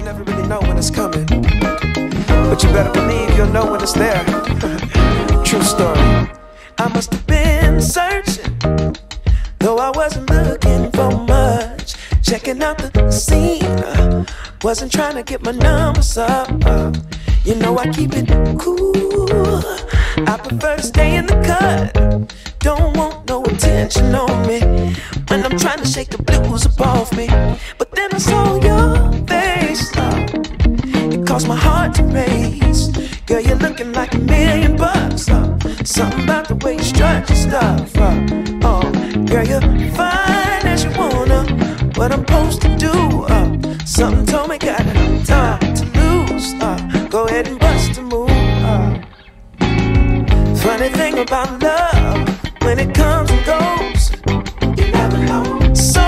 never really know when it's coming, but you better believe you'll know when it's there. True story. I must have been searching, though I wasn't looking for much. Checking out the scene, wasn't trying to get my numbers up. You know I keep it cool. I prefer to stay in the cut. Don't want no attention on me when I'm trying to shake the blues up off me. But then I saw your face, it caused my heart to race. Girl, you're looking like $1,000,000. Something about the way you strut your stuff. Oh, girl, you're fine as you wanna. What I'm supposed to do? Something told me got time to lose. Go ahead and bust a move. Funny thing about love, when it comes and goes, you never know. So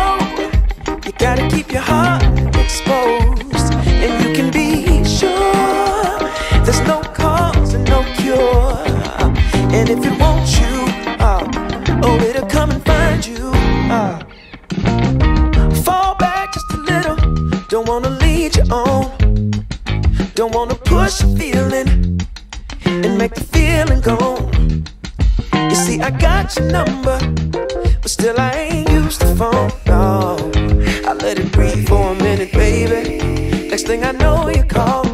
you gotta keep your heart exposed, and you can be sure there's no cause and no cure. And if it wants you, oh, it'll come and find you. Fall back just a little. Don't wanna lead you on. Don't wanna push a feeling and make the feeling gone. You see, I got your number, but still I ain't used the phone. No, I let it breathe for a minute, baby. Next thing I know, you call.